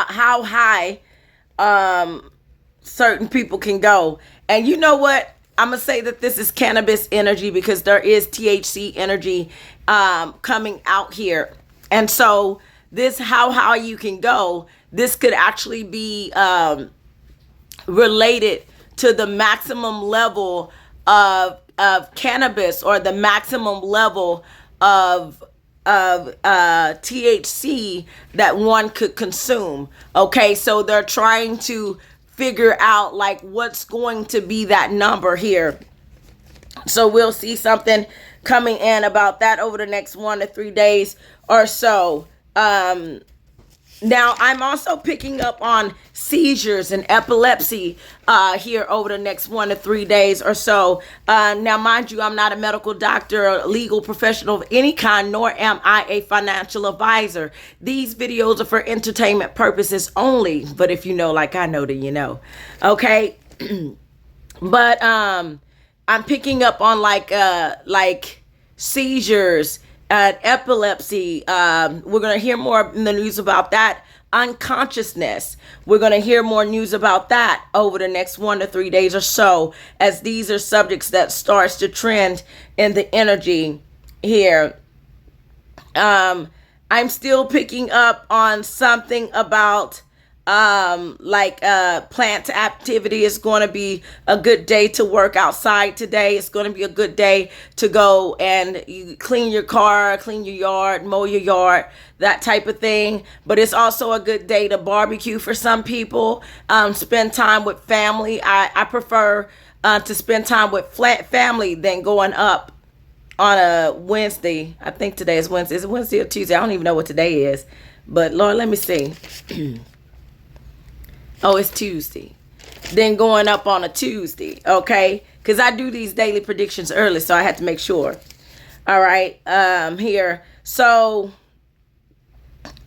how high certain people can go. And you know what? I'm gonna say that this is cannabis energy because there is THC energy coming out here, and so this how high you can go. This could actually be related to the maximum level of cannabis or the maximum level of THC that one could consume. Okay, so they're trying to figure out like what's going to be that number here. So we'll see something coming in about that over the next 1 to 3 days or so. Now, I'm also picking up on seizures and epilepsy here over the next 1 to 3 days or so. Now, mind you, I'm not a medical doctor or legal professional of any kind, nor am I a financial advisor. These videos are for entertainment purposes only. But if you know like I know, then you know. Okay? But I'm picking up on like seizures, epilepsy. We're going to hear more in the news about that. Unconsciousness. We're going to hear more news about that over the next 1 to 3 days or so, as these are subjects that starts to trend in the energy here. I'm still picking up on something about plant activity. Is going to be a good day to work outside today. It's going to be a good day to go and you clean your car, clean your yard, mow your yard, that type of thing. But it's also a good day to barbecue for some people, spend time with family. I prefer to spend time with family than going up on a Wednesday. I think today is Wednesday. Is it Wednesday or Tuesday? I don't even know what today is. But Lord, let me see. Oh, it's Tuesday. Then going up on a Tuesday, okay? Because I do these daily predictions early, so I had to make sure. All right, here. So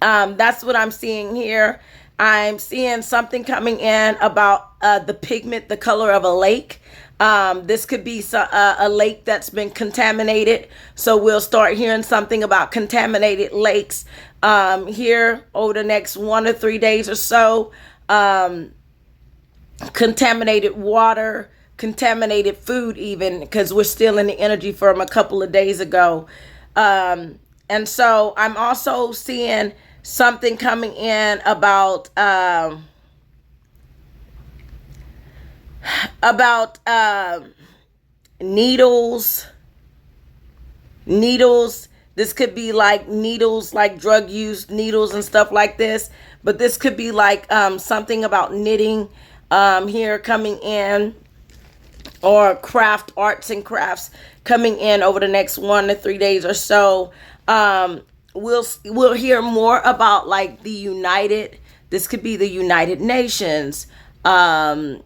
that's what I'm seeing here. I'm seeing something coming in about the pigment, the color of a lake. This could be a lake that's been contaminated. So we'll start hearing something about contaminated lakes here over the next 1 to 3 days or so. Contaminated water, contaminated food, even because we're still in the energy from a couple of days ago. And so I'm also seeing something coming in about needles. This could be like needles, like drug use needles and stuff like this. But this could be like something about knitting here coming in, or arts and crafts coming in over the next 1 to 3 days or so. We'll hear more about like this could be the United Nations, like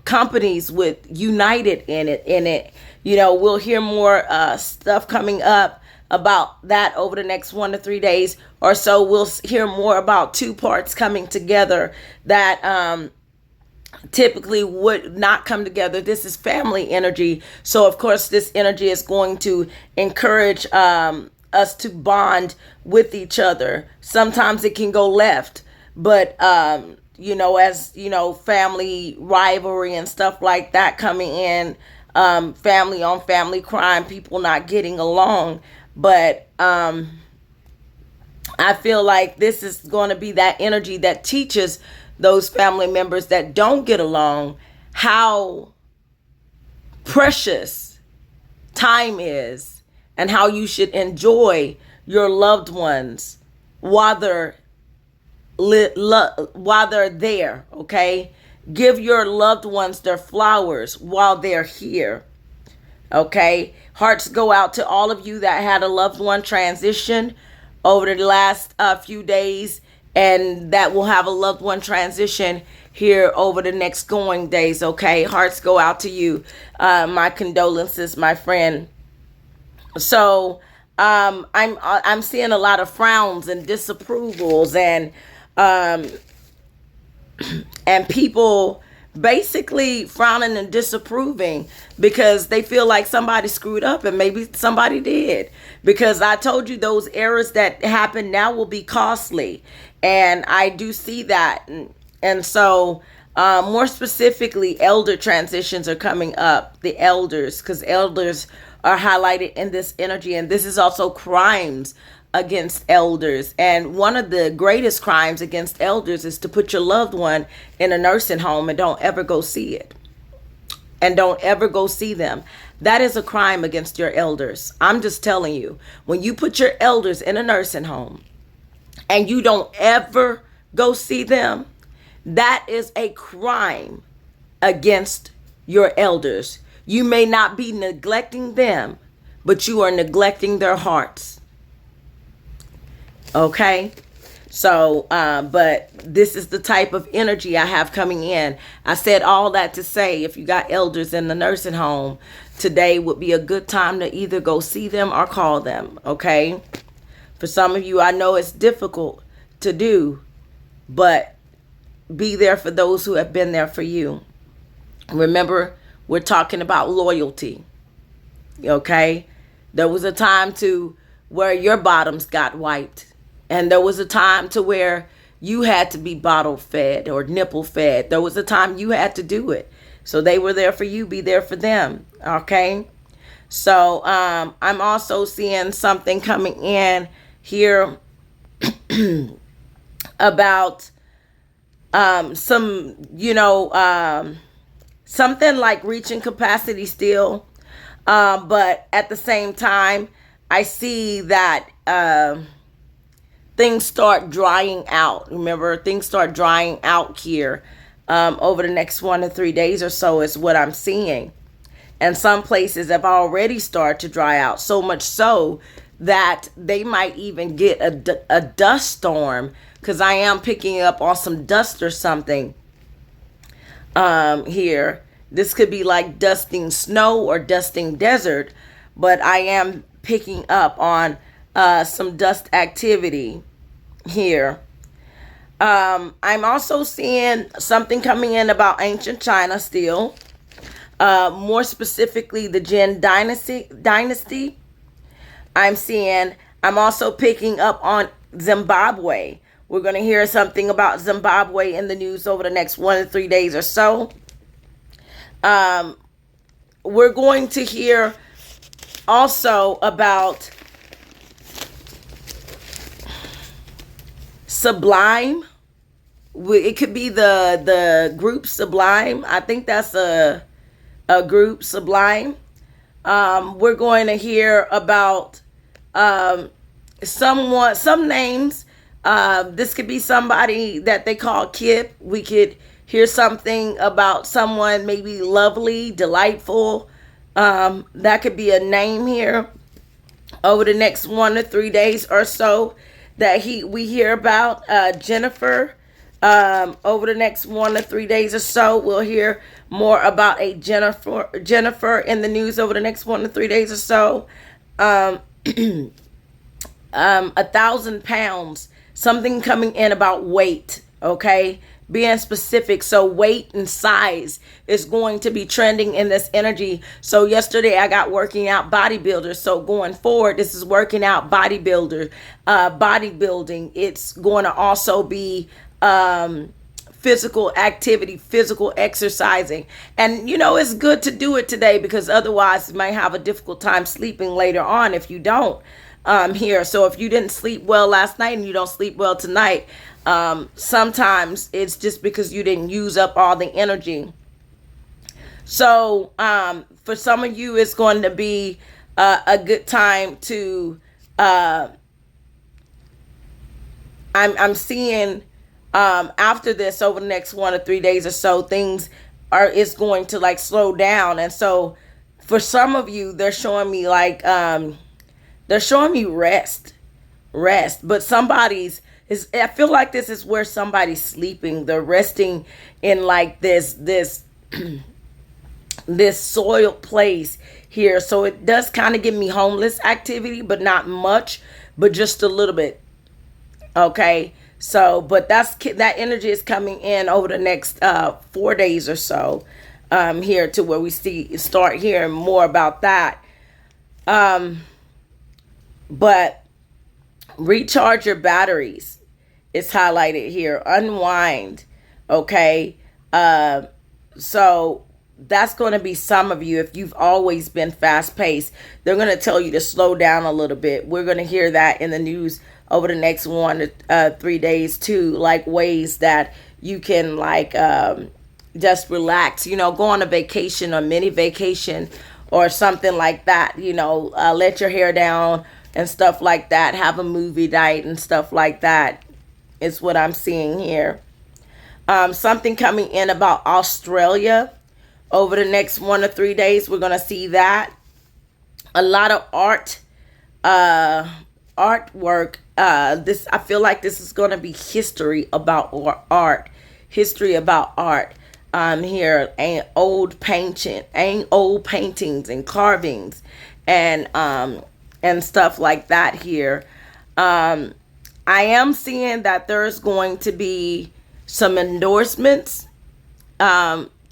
companies with United in it. You know, we'll hear more stuff coming up about that over the next 1 to 3 days or so. We'll hear more about two parts coming together that typically would not come together. This is family energy. So of course this energy is going to encourage us to bond with each other. Sometimes it can go left, but you know, as you know, family rivalry and stuff like that coming in, family on family crime, people not getting along. But I feel like this is going to be that energy that teaches those family members that don't get along how precious time is and how you should enjoy your loved ones while they're there, okay? Give your loved ones their flowers while they're here, okay? Hearts go out to all of you that had a loved one transition over the last few days, and that will have a loved one transition here over the next going days, okay? Hearts go out to you. My condolences, my friend. So I'm seeing a lot of frowns and disapprovals and people basically frowning and disapproving because they feel like somebody screwed up, and maybe somebody did. Because I told you those errors that happen now will be costly. And I do see that. And so, more specifically, elder transitions are coming up. The elders, because elders are highlighted in this energy. And this is also crimes against elders. And one of the greatest crimes against elders is to put your loved one in a nursing home and don't ever go see it. And don't ever go see them. That is a crime against your elders. I'm just telling you, when you put your elders in a nursing home and you don't ever go see them, that is a crime against your elders. You may not be neglecting them, but you are neglecting their hearts. Okay? So, but this is the type of energy I have coming in. I said all that to say, if you got elders in the nursing home, today would be a good time to either go see them or call them. Okay? For some of you, I know it's difficult to do, but be there for those who have been there for you. Remember, we're talking about loyalty. Okay? There was a time to where your bottoms got wiped. And there was a time to where you had to be bottle fed or nipple fed. There was a time you had to do it. So they were there for you, be there for them. Okay? So I'm also seeing something coming in here about some, something like reaching capacity still. But at the same time, I see that things start drying out. Remember, things start drying out here over the next 1 to 3 days or so is what I'm seeing. And some places have already started to dry out, so much so that they might even get a dust storm, because I am picking up on some dust or something here. This could be like dusting snow or dusting desert, but I am picking up on some dust activity here. I'm also seeing something coming in about ancient China still. More specifically, the Jin dynasty. I'm also picking up on Zimbabwe. We're going to hear something about Zimbabwe in the news over the next 1 to 3 days or so. We're going to hear also about Sublime. It could be the group Sublime. I think that's a group, Sublime. We're going to hear about some names. This could be somebody that they call Kip. We could hear something about someone maybe lovely, delightful. That could be a name here over the next 1 to 3 days or so that we hear about. Jennifer. Over the next 1 to 3 days or so, we'll hear more about a Jennifer in the news over the next 1 to 3 days or so. 1,000 pounds, something coming in about weight. Okay, being specific. So weight and size is going to be trending in this energy. So yesterday I got working out bodybuilder. So going forward, this is working out bodybuilder, bodybuilding. It's going to also be physical activity, physical exercising. And it's good to do it today, because otherwise you might have a difficult time sleeping later on if you don't here. So if you didn't sleep well last night and you don't sleep well tonight, sometimes it's just because you didn't use up all the energy. So for some of you, it's going to be a good time to I'm seeing after this, over the next 1 to 3 days or so, it's going to like slow down. And so for some of you, they're showing me like rest, but I feel like this is where somebody's sleeping. They're resting in like this this soiled place here. So it does kind of give me homeless activity, but not much, but just a little bit. Okay. So, but that energy is coming in over the next 4 days or so, here to where we start hearing more about that. But recharge your batteries. It's highlighted here. Unwind. Okay. So that's going to be some of you. If you've always been fast paced, they're going to tell you to slow down a little bit. We're going to hear that in the news over the next 1 to 3 days too, like ways that you can just relax, go on a vacation or mini vacation or something like that, let your hair down and stuff like that, have a movie night and stuff like that is what I'm seeing here. Something coming in about Australia over the next 1 to 3 days. We're going to see that. A lot of artwork. I feel like this is going to be history about art. History about art. Here, old paintings and carvings and stuff like that here. I am seeing that there's going to be some endorsements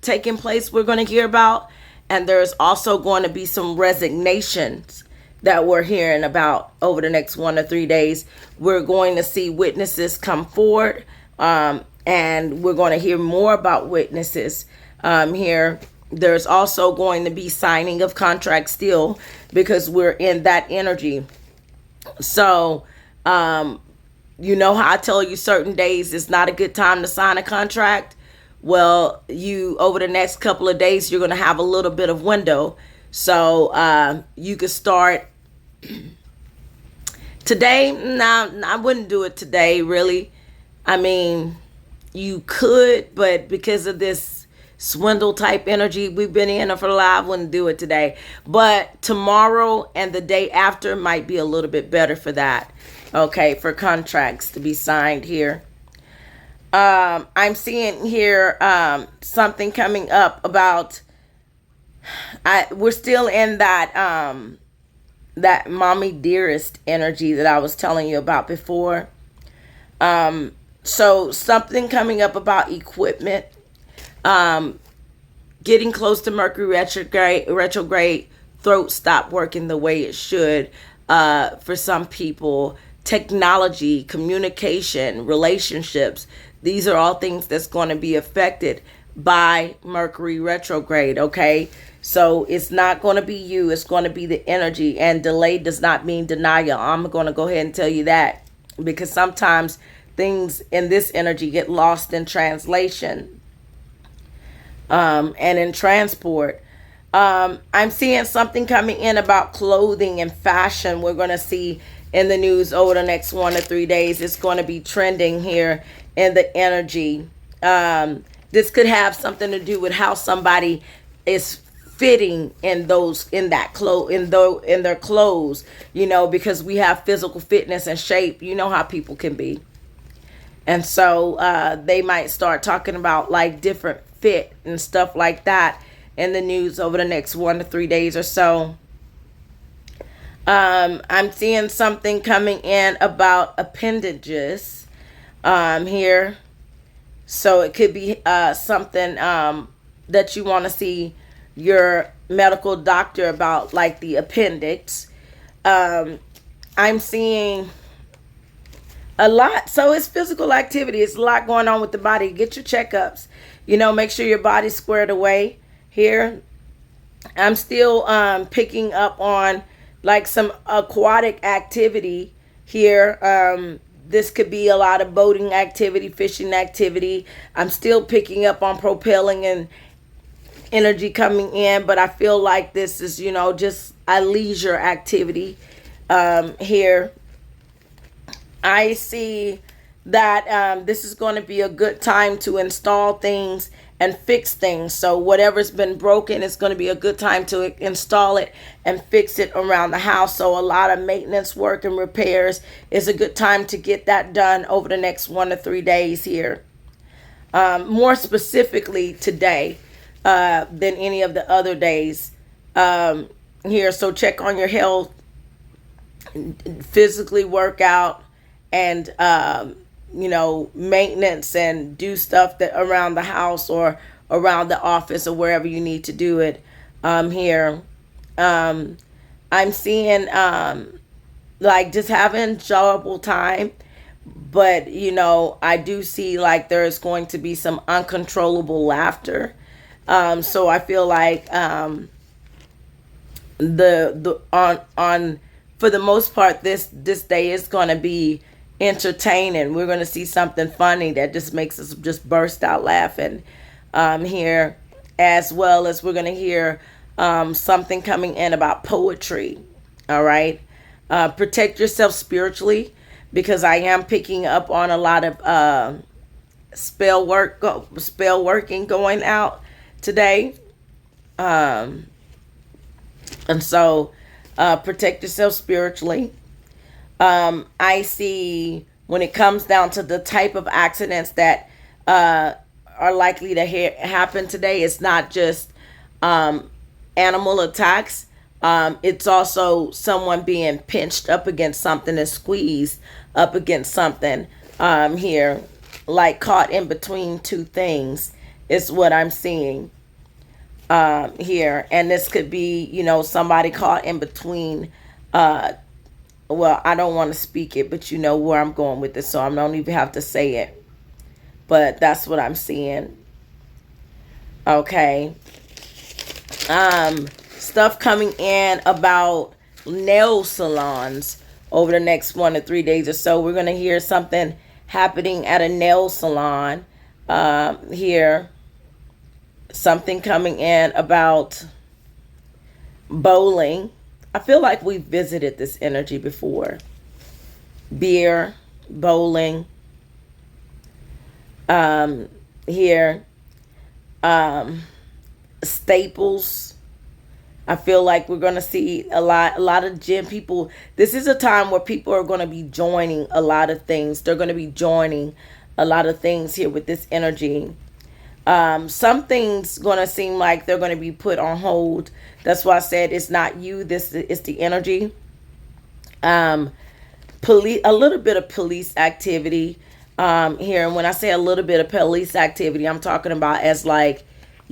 taking place we're going to hear about. And there's also going to be some resignations that we're hearing about over the next 1 to 3 days. We're going to see witnesses come forward. And we're going to hear more about witnesses here. There's also going to be signing of contracts still because we're in that energy. So, how I tell you certain days it's not a good time to sign a contract? Well, over the next couple of days, you're going to have a little bit of window. So you could start today. No, I wouldn't do it today, really. I mean, you could, but because of this swindle type energy we've been in for a while, I wouldn't do it today. But tomorrow and the day after might be a little bit better for that. Okay, for contracts to be signed here. I'm seeing here something coming up about. We're still in that that mommy dearest energy that I was telling you about before. So something coming up about equipment, getting close to Mercury retrograde, throat stop working the way it should. For some people, technology, communication, relationships. These are all things that's going to be affected by Mercury retrograde, okay? So it's not going to be you. It's going to be the energy. And delay does not mean denial. I'm going to go ahead and tell you that. Because sometimes things in this energy get lost in translation and in transport. I'm seeing something coming in about clothing and fashion. We're going to see in the news over the next 1 to 3 days. It's going to be trending here in the energy. This could have something to do with how somebody is fitting in their clothes, because we have physical fitness and shape. You know how people can be. And so they might start talking about like different fit and stuff like that in the news over the next 1 to 3 days or so. I'm seeing something coming in about appendages here. So it could be something that you want to see your medical doctor about, like the appendix. I'm seeing a lot. So it's physical activity. It's a lot going on with the body. Get your checkups. Make sure your body's squared away here. I'm still picking up on like some aquatic activity here. This could be a lot of boating activity, fishing activity. I'm still picking up on propelling and energy coming in, but I feel like this is, just a leisure activity here. I see that this is going to be a good time to install things and fix things. So whatever's been broken, it's going to be a good time to install it and fix it around the house. So a lot of maintenance work and repairs is a good time to get that done over the next 1 to 3 days here. More specifically today than any of the other days here. So check on your health, physically work out, and maintenance and do stuff that around the house or around the office or wherever you need to do it. Here, um, I'm seeing like just having enjoyable time, but I do see like there's going to be some uncontrollable laughter. So I feel like the on for the most part this day is going to be entertaining. We're going to see something funny that just makes us just burst out laughing here, as well as we're going to hear something coming in about poetry. All right. Protect yourself spiritually, because I am picking up on a lot of spell working going out today. Um, and so protect yourself spiritually. I see when it comes down to the type of accidents that uh, are likely to happen today, it's not just um, animal attacks. It's also someone being pinched up against something and squeezed up against something here, like caught in between two things, is what I'm seeing here. And this could be, somebody caught in between. Well, I don't want to speak it, but you know where I'm going with this, so I don't even have to say it. But that's what I'm seeing. Okay. Stuff coming in about nail salons over the next 1 to 3 days or so. We're gonna hear something happening at a nail salon here. Something coming in about bowling. I feel like we've visited this energy before. Beer, bowling. Here, Staples. I feel like we're going to see a lot of gym people. This is a time where people are going to be joining a lot of things. They're going to be joining a lot of things here with this energy. Some things going to seem like they're going to be put on hold. That's why I said it's not you. This is the energy. Police, a little bit of police activity here. And when I say a little bit of police activity, I'm talking about as like,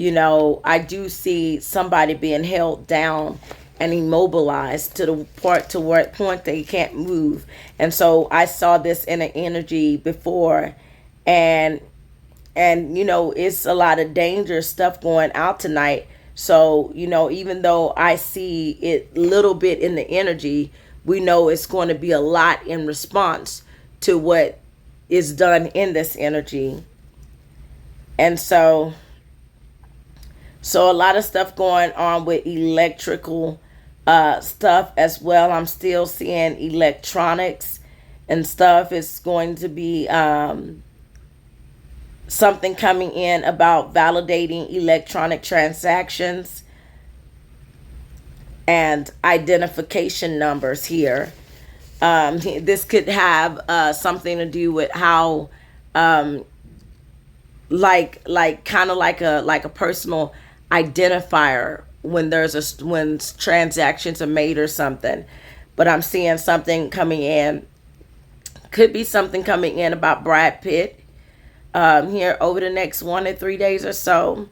I do see somebody being held down and immobilized to the point they can't move. And so I saw this in an energy before, and it's a lot of dangerous stuff going out tonight. So even though I see it little bit in the energy, we know it's going to be a lot in response to what is done in this energy. And so a lot of stuff going on with electrical stuff as well. I'm still seeing electronics and stuff. It's going to be something coming in about validating electronic transactions and identification numbers here. This could have something to do with how like kind of like a personal identifier when when transactions are made or something. But I'm seeing something coming in. Could be something coming in about Brad Pitt here over the next 1 to 3 days or so.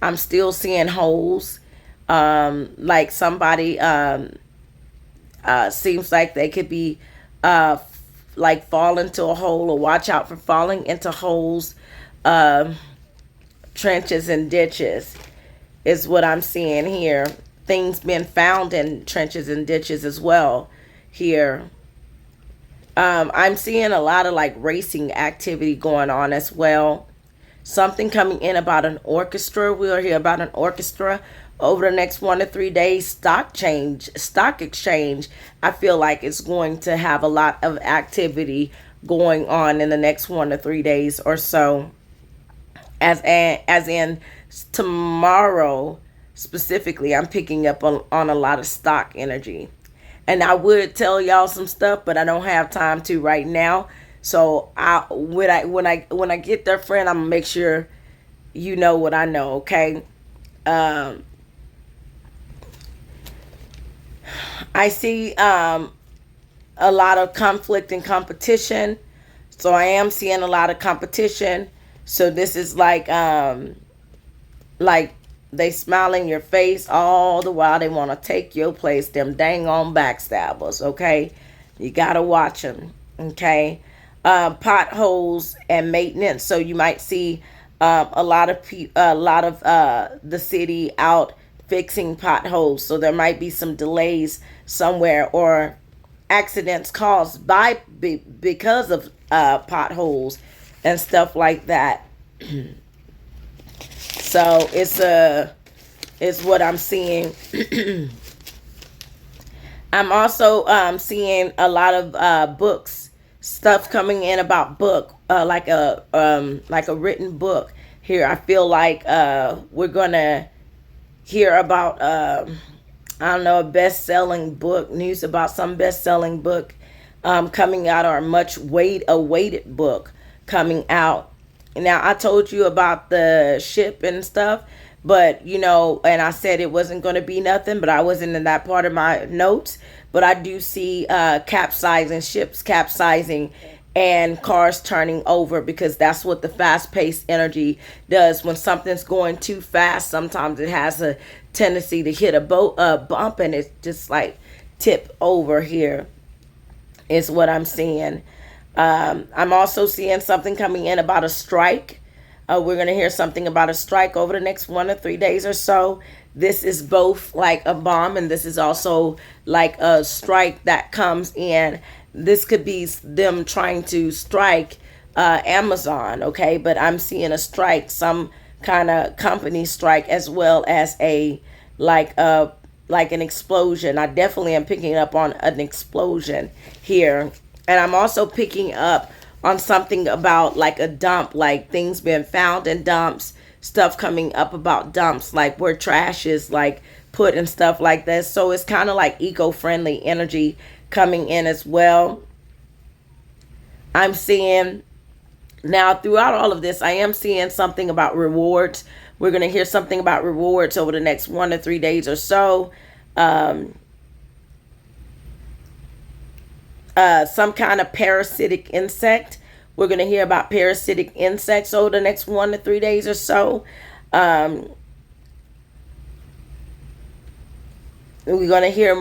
I'm still seeing holes. Like somebody seems like they could be like fall into a hole, or watch out for falling into holes, trenches and ditches is what I'm seeing here. Things being found in trenches and ditches as well here. I'm seeing a lot of like racing activity going on as well. Something coming in about an orchestra. We'll hear about an orchestra over the next 1 to 3 days. Stock exchange. I feel like it's going to have a lot of activity going on in the next 1 to 3 days or so. As in tomorrow specifically, I'm picking up on a lot of stock energy. And I would tell y'all some stuff, but I don't have time to right now. So when I get there, friend, I'm gonna make sure you know what I know. Okay. I see a lot of conflict and competition. So I am seeing a lot of competition. So this is like they smile in your face all the while they want to take your place. Them dang on backstabbers. Okay, you gotta watch them. Okay, potholes and maintenance. So you might see a lot of the city out fixing potholes. So there might be some delays somewhere or accidents caused because of potholes and stuff like that. So it's what I'm seeing. I'm also seeing a lot of books, stuff coming in about book, like a written book. Here, I feel like we're gonna hear about I don't know, a best-selling book, news about some best-selling book coming out, or a much awaited book coming out. Now, I told you about the ship and stuff, but and I said it wasn't going to be nothing, but I wasn't in that part of my notes. But I do see capsizing, ships capsizing, and cars turning over, because that's what the fast-paced energy does. When something's going too fast, sometimes it has a tendency to hit a bump, and it's just like tip over. Here is what I'm seeing. I'm also seeing something coming in about a strike. We're going to hear something about a strike over the next 1 to 3 days or so. This is both like a bomb, and this is also like a strike that comes in. This could be them trying to strike Amazon, okay? But I'm seeing a strike, some kind of company strike, as well as like an explosion. I definitely am picking up on an explosion here. And I'm also picking up on something about like a dump, like things being found in dumps, stuff coming up about dumps, like where trash is like put and stuff like that. So it's kind of like eco-friendly energy coming in as well. I'm seeing now, throughout all of this, I am seeing something about rewards. We're going to hear something about rewards over the next 1 to 3 days or so. Some kind of parasitic insect. We're going to hear about parasitic insects over the next 1 to 3 days or so. We're going to hear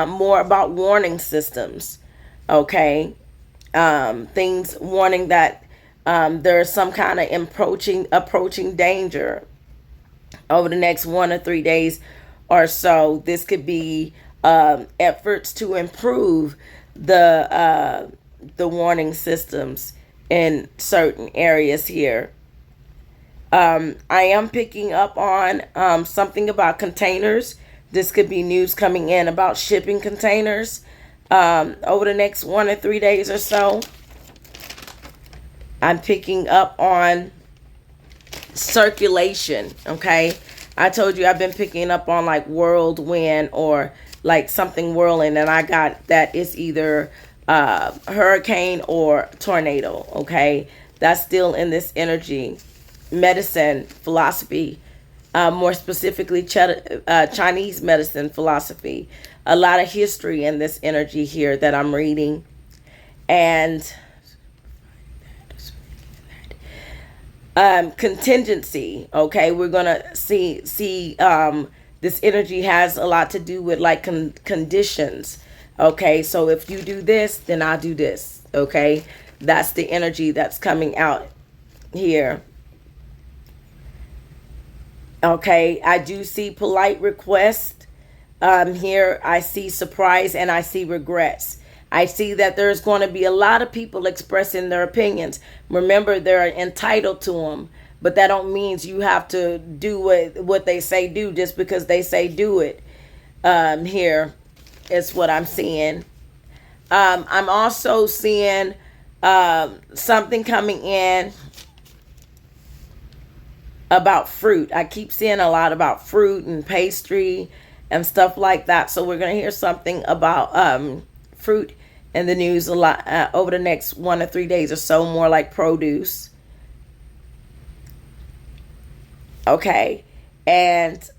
more about warning systems. Okay. Things warning that there's some kind of approaching danger over the next 1 to 3 days or so. This could be efforts to improve the warning systems in certain areas here. I am picking up on something about containers. This could be news coming in about shipping containers over the next 1 or 3 days or so. I'm picking up on circulation, okay? I told you I've been picking up on like whirlwind or like something whirling, and I got that it's either hurricane or tornado, okay? That's still in this energy. Medicine, philosophy, more specifically Chinese medicine philosophy. A lot of history in this energy here that I'm reading. And contingency, okay? We're gonna see this energy has a lot to do with like conditions, okay? So if you do this, then I'll do this, okay? That's the energy that's coming out here. Okay, I do see polite request. Here I see surprise and I see regrets. I see that there's going to be a lot of people expressing their opinions. Remember, they're entitled to them, but that don't means you have to do what they say do just because they say do it. Here is what I'm seeing. I'm also seeing something coming in about fruit. I keep seeing a lot about fruit and pastry and stuff like that. So we're going to hear something about fruit in the news a lot over the next 1 or 3 days or so, more like produce. Okay. And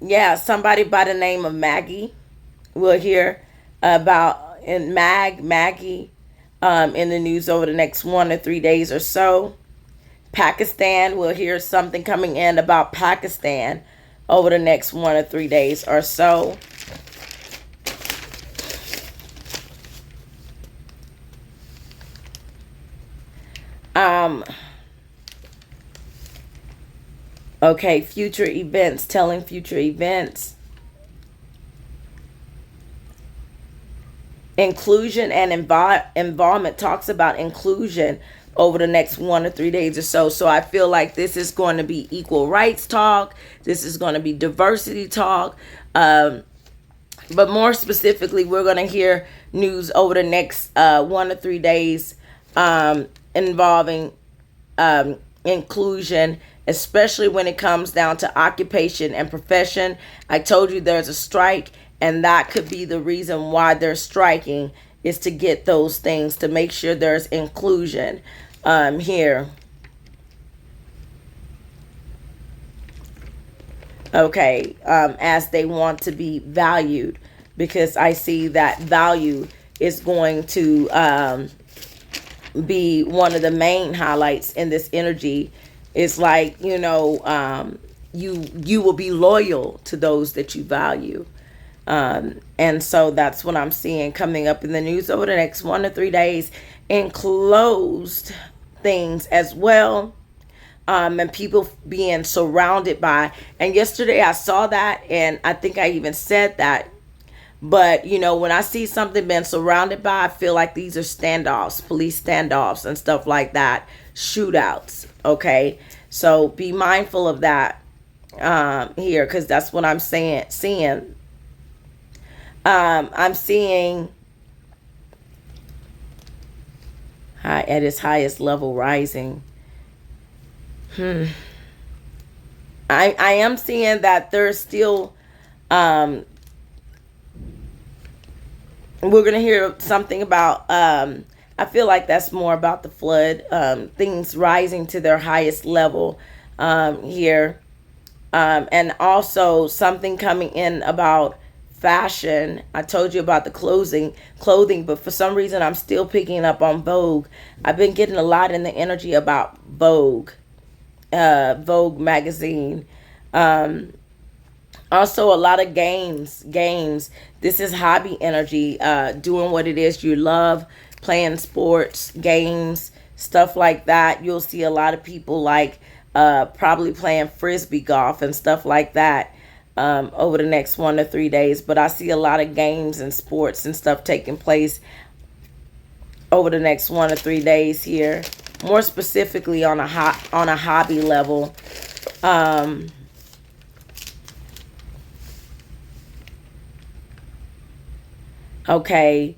yeah, somebody by the name of Maggie we'll hear about and Maggie in the news over the next 1 to 3 days or so. Pakistan, we'll hear something coming in about Pakistan over the next 1 to 3 days or so. Okay, future events, telling future events. Inclusion and involvement, talks about inclusion over the next 1 to 3 days or so. So I feel like this is going to be equal rights talk. This is going to be diversity talk. But more specifically, we're going to hear news over the next 1 to 3 days involving inclusion, especially when it comes down to occupation and profession. I told you there's a strike, and that could be the reason why they're striking, is to get those things, to make sure there's inclusion here. Okay, as they want to be valued, because I see that value is going to be one of the main highlights in this energy. It's like, you will be loyal to those that you value. And so that's what I'm seeing coming up in the news over the next 1 to 3 days, enclosed things as well. And people being surrounded by, and yesterday I saw that, and I think I even said that. But, when I see something being surrounded by, I feel like these are standoffs, police standoffs and stuff like that, shootouts. Okay. So be mindful of that here, because that's what I'm seeing. I'm seeing high at its highest level rising. I am seeing that there's still we're going to hear something about I feel like that's more about the flood, things rising to their highest level here, and also something coming in about fashion. I told you about the clothing, but for some reason I'm still picking up on Vogue. I've been getting a lot in the energy about Vogue magazine. Also a lot of games. This is hobby energy, doing what it is you love, playing sports, games, stuff like that. You'll see a lot of people probably playing frisbee golf and stuff like that over the next 1 to 3 days. But I see a lot of games and sports and stuff taking place over the next 1 to 3 days here. More specifically on a hobby level. Okay,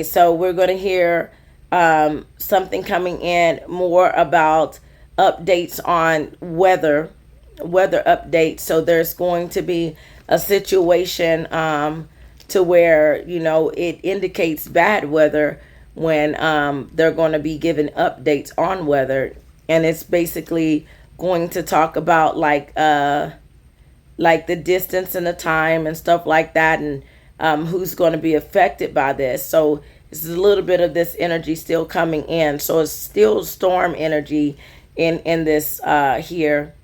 so we're going to hear something coming in more about updates on weather updates. So there's going to be a situation to where, it indicates bad weather when they're going to be given updates on weather. And it's basically going to talk about like the distance and the time and stuff like that, and who's going to be affected by this. So this is a little bit of this energy still coming in. So it's still storm energy in this here,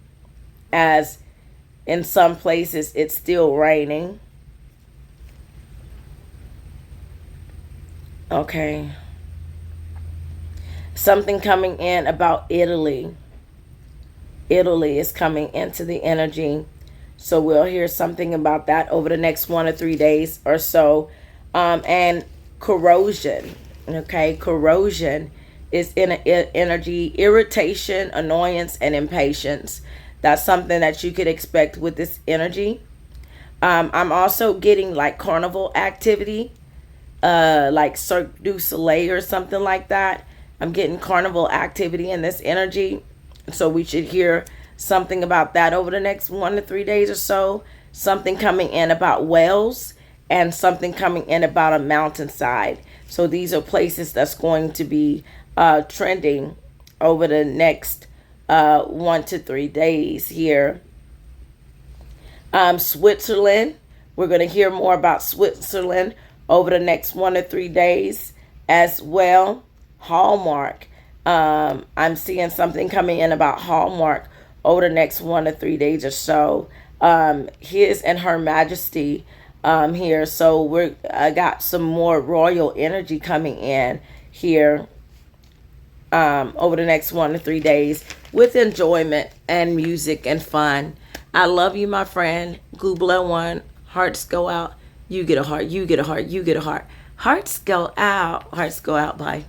as in some places it's still raining. Okay. Something coming in about Italy. Italy is coming into the energy. So we'll hear something about that over the next 1 to 3 days or so. And corrosion. Okay. Corrosion is in energy, irritation, annoyance, and impatience. That's something that you could expect with this energy. I'm also getting like carnival activity, like Cirque du Soleil or something like that. I'm getting carnival activity in this energy. So we should hear something about that over the next 1 to 3 days or so. Something coming in about Wales, and something coming in about a mountainside. So these are places that's going to be trending over the next 1 to 3 days here. Switzerland We're going to hear more about Switzerland over the next 1 to 3 days as well. Hallmark. I'm seeing something coming in about Hallmark over the next 1 to 3 days or so. His and Her Majesty here. So I got some more royal energy coming in here over the next 1 to 3 days with enjoyment and music and fun. I love you, my friend. Goobla one. Hearts go out. You get a heart. You get a heart. You get a heart. Hearts go out. Hearts go out. Bye.